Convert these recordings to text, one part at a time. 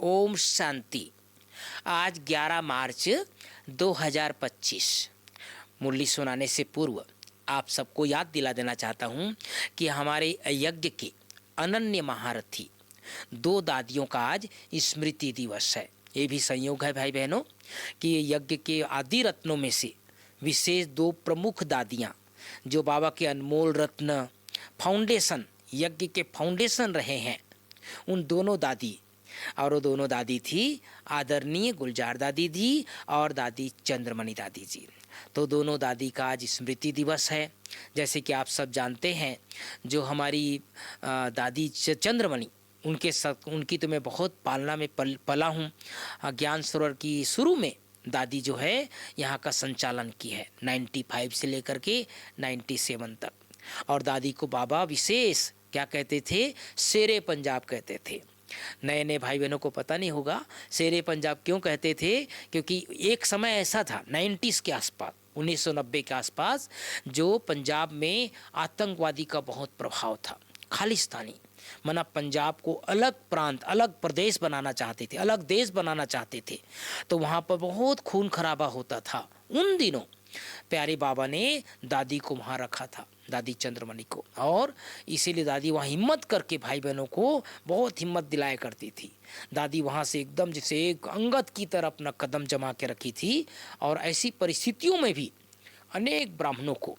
ओम शांति। आज 11 मार्च 2025। मुरली सुनाने से पूर्व आप सबको याद दिला देना चाहता हूँ कि हमारे यज्ञ के अनन्य महारथी दो दादियों का आज स्मृति दिवस है। ये भी संयोग है भाई बहनों कि यज्ञ के आदि रत्नों में से विशेष दो प्रमुख दादियाँ जो बाबा के अनमोल रत्न फाउंडेशन यज्ञ के फाउंडेशन रहे हैं, उन दोनों दादी और वो दोनों दादी थी आदरणीय गुलजार दादी जी और दादी चंद्रमणि दादी जी। तो दोनों दादी का आज स्मृति दिवस है। जैसे कि आप सब जानते हैं, जो हमारी दादी चंद्रमणि उनकी तो मैं बहुत पालना में पला हूँ। ज्ञान सरोवर की शुरू में दादी जो है यहाँ का संचालन की है 95 से लेकर के 97 तक। और दादी को बाबा विशेष क्या कहते थे, शेरे पंजाब कहते थे। नए नए भाई बहनों को पता नहीं होगा शेरे पंजाब क्यों कहते थे, क्योंकि एक समय ऐसा था 90s के आसपास 1990 के आसपास जो पंजाब में आतंकवादी का बहुत प्रभाव था। खालिस्तानी मना पंजाब को अलग प्रांत अलग प्रदेश बनाना चाहते थे, अलग देश बनाना चाहते थे। तो वहाँ पर बहुत खून खराबा होता था। उन दिनों प्यारे बाबा ने दादी को वहाँ रखा था, दादी चंद्रमणि को, और इसीलिए दादी वहाँ हिम्मत करके भाई बहनों को बहुत हिम्मत दिलाया करती थी। दादी वहाँ से एकदम जैसे एक अंगद की तरह अपना कदम जमा के रखी थी। और ऐसी परिस्थितियों में भी अनेक ब्राह्मणों को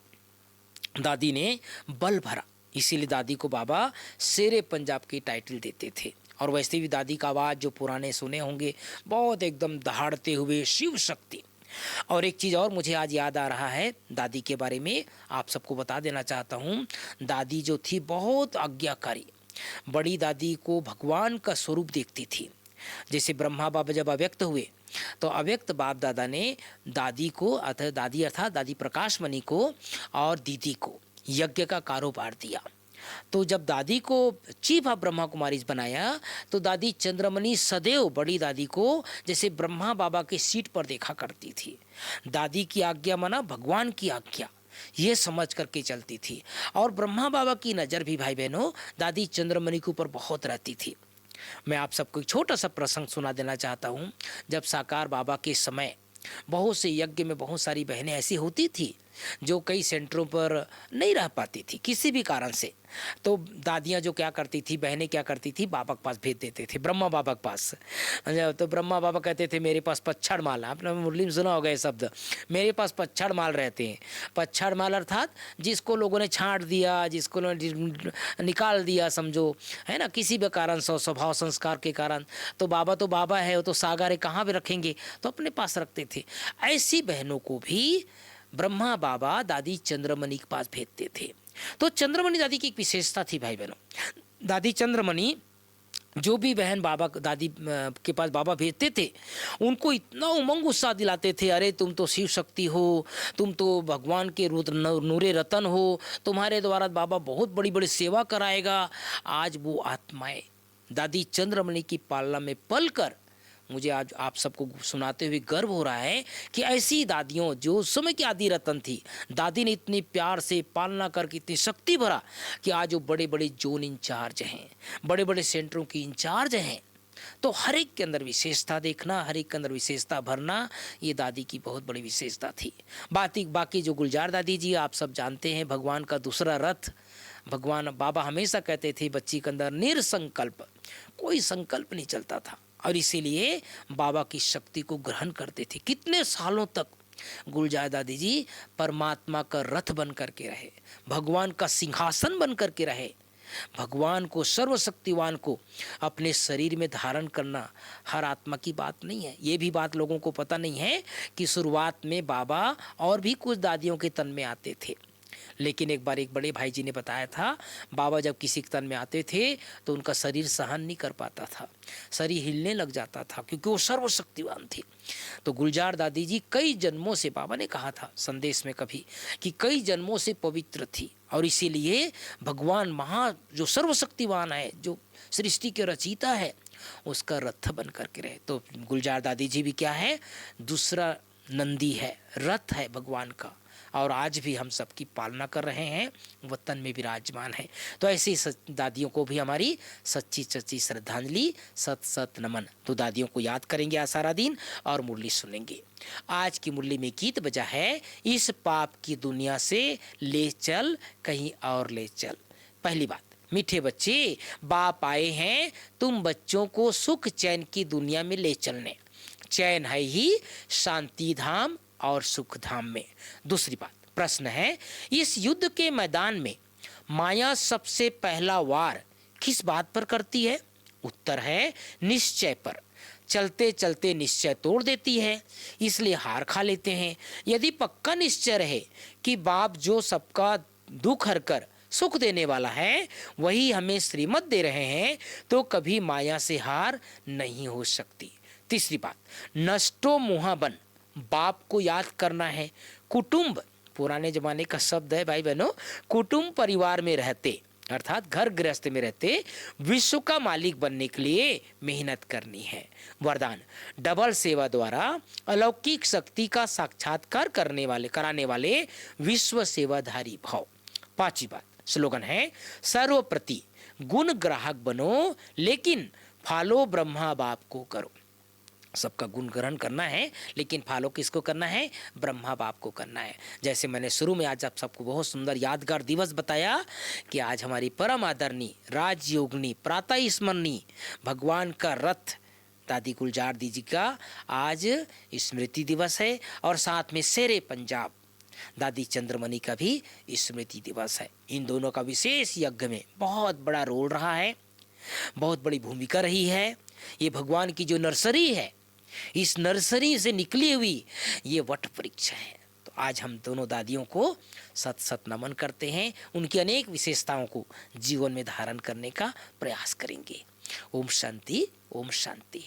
दादी ने बल भरा। इसीलिए दादी को बाबा शेरे पंजाब की टाइटल देते थे। और वैसे भी दादी का आवाज़ जो पुराने सुने होंगे, बहुत एकदम दहाड़ते हुए शिव शक्ति। और एक चीज़ और मुझे आज याद आ रहा है दादी के बारे में, आप सबको बता देना चाहता हूँ। दादी जो थी बहुत आज्ञाकारी। बड़ी दादी को भगवान का स्वरूप देखती थी। जैसे ब्रह्मा बाबा जब अव्यक्त हुए तो अव्यक्त बाप दादा ने दादी को अर्थात दादी प्रकाशमणि को और दीदी को यज्ञ का कारोबार दिया। तो जब दादी को चीफ ऑफ ब्रह्मा कुमारीज बनाया तो दादी चंद्रमणि सदैव बड़ी दादी को जैसे ब्रह्मा बाबा के सीट पर देखा करती थी। दादी की आज्ञा माना भगवान की आज्ञा, ये समझ करके चलती थी। और ब्रह्मा बाबा की नज़र भी भाई बहनों दादी चंद्रमणि के ऊपर बहुत रहती थी। मैं आप सबको एक छोटा सा प्रसंग सुना देना चाहता हूँ। जब साकार बाबा के समय बहुत से यज्ञ में बहुत सारी बहनें ऐसी होती थी जो कई सेंटरों पर नहीं रह पाती थी किसी भी कारण से। तो दादियाँ जो क्या करती थी, बहनें क्या करती थी, बाबा के पास भेज देते थे, ब्रह्मा बाबा के पास। तो ब्रह्मा बाबा कहते थे मेरे पास पच्छड़ माल, आपने मुरली में सुना होगा ये शब्द, मेरे पास पच्छड़ माल रहते हैं। पच्छड़ माल अर्थात जिसको लोगों ने छांट दिया, जिसको निकाल दिया समझो, है ना, किसी भी कारण से स्वभाव संस्कार के कारण। तो बाबा है, वो तो सागारे कहाँ भी रखेंगे, तो अपने पास रखते थे। ऐसी बहनों को भी ब्रह्मा बाबा दादी चंद्रमणि के पास भेजते थे। तो चंद्रमणि दादी की एक विशेषता थी भाई बहनों। दादी चंद्रमणि जो भी बहन बाबा दादी के पास बाबा भेजते थे उनको इतना उमंग उत्साह दिलाते थे, अरे तुम तो शिव शक्ति हो, तुम तो भगवान के नूरे रतन हो, तुम्हारे द्वारा बाबा बहुत बड़ी बड़ी सेवा कराएगा। आज वो आत्माएं दादी चंद्रमणि की पालना में पलकर मुझे आज आप सबको सुनाते हुए गर्व हो रहा है कि ऐसी दादियों जो उस समय की आदि रतन थी, दादी ने इतनी प्यार से पालना करके इतनी शक्ति भरा कि आज वो बड़े बड़े जोन इंचार्ज हैं, बड़े बड़े सेंटरों की इंचार्ज हैं। तो हर एक के अंदर विशेषता देखना, हर एक के अंदर विशेषता भरना, ये दादी की बहुत बड़ी विशेषता थी। बाकी जो गुलजार दादी जी आप सब जानते हैं, भगवान का दूसरा रथ। भगवान बाबा हमेशा कहते थे बच्ची के अंदर निरसंकल्प, कोई संकल्प नहीं चलता था, और इसीलिए बाबा की शक्ति को ग्रहण करते थे। कितने सालों तक गुलजार दादी जी परमात्मा का रथ बन करके रहे, भगवान का सिंहासन बन करके रहे। भगवान को, सर्वशक्तिवान को अपने शरीर में धारण करना हर आत्मा की बात नहीं है। ये भी बात लोगों को पता नहीं है कि शुरुआत में बाबा और भी कुछ दादियों के तन में आते थे, लेकिन एक बार एक बड़े भाई जी ने बताया था बाबा जब किसी के तन में आते थे तो उनका शरीर सहन नहीं कर पाता था, शरीर हिलने लग जाता था, क्योंकि वो सर्वशक्तिवान थे। तो गुलजार दादी जी कई जन्मों से, बाबा ने कहा था संदेश में कभी कि कई जन्मों से पवित्र थी, और इसीलिए भगवान जो सर्वशक्तिवान है, जो सृष्टि के रचयिता है, उसका रथ बन करके रहे। तो गुलजार दादी जी भी क्या है, दूसरा नंदी है, रथ है भगवान का, और आज भी हम सबकी पालना कर रहे हैं, वतन में विराजमान है। तो ऐसी दादियों को भी हमारी सच्ची सच्ची श्रद्धांजलि, सत सत नमन। तो दादियों को याद करेंगे आज सारा दिन और मुरली सुनेंगे। आज की मुरली में गीत बजा है, इस पाप की दुनिया से ले चल कहीं और ले चल। पहली बात, मीठे बच्चे, बाप आए हैं तुम बच्चों को सुख चैन की दुनिया में ले चलने। चैन है ही शांति धाम और सुख धाम में। दूसरी बात, प्रश्न है, इस युद्ध के मैदान में माया सबसे पहला वार किस बात पर करती है? उत्तर है निश्चय पर। चलते चलते निश्चय तोड़ देती है, इसलिए हार खा लेते हैं। यदि पक्का निश्चय रहे कि बाप जो सबका दुख हरकर सुख देने वाला है, वही हमें श्रीमत दे रहे हैं, तो कभी माया से हार नहीं हो सकती। तीसरी बात, नष्टो मुहा बन, बाप को याद करना है। कुटुंब पुराने जमाने का शब्द है भाई बहनों। कुटुंब परिवार में रहते अर्थात घर गृहस्थ में रहते विश्व का मालिक बनने के लिए मेहनत करनी है। वरदान, डबल सेवा द्वारा अलौकिक शक्ति का साक्षात्कार कराने वाले विश्व सेवाधारी भाव। पांचवी बात, स्लोगन है, सर्वप्रति गुण ग्राहक बनो, लेकिन फॉलो ब्रह्मा बाप को करो। सबका गुण ग्रहण करना है, लेकिन फॉलो किसको करना है? ब्रह्मा बाप को करना है। जैसे मैंने शुरू में आज आप सबको बहुत सुंदर यादगार दिवस बताया कि आज हमारी परम आदरणीय राजयोगिनी प्रातः स्मरणी भगवान का रथ दादी गुलजार दी जी का आज स्मृति दिवस है, और साथ में शेरे पंजाब दादी चंद्रमणि का भी स्मृति दिवस है। इन दोनों का विशेष यज्ञ में बहुत बड़ा रोल रहा है, बहुत बड़ी भूमिका रही है। ये भगवान की जो नर्सरी है, इस नर्सरी से निकली हुई ये वट वृक्ष है। तो आज हम दोनों दादियों को सत सत नमन करते हैं, उनकी अनेक विशेषताओं को जीवन में धारण करने का प्रयास करेंगे। ओम शांति, ओम शांति।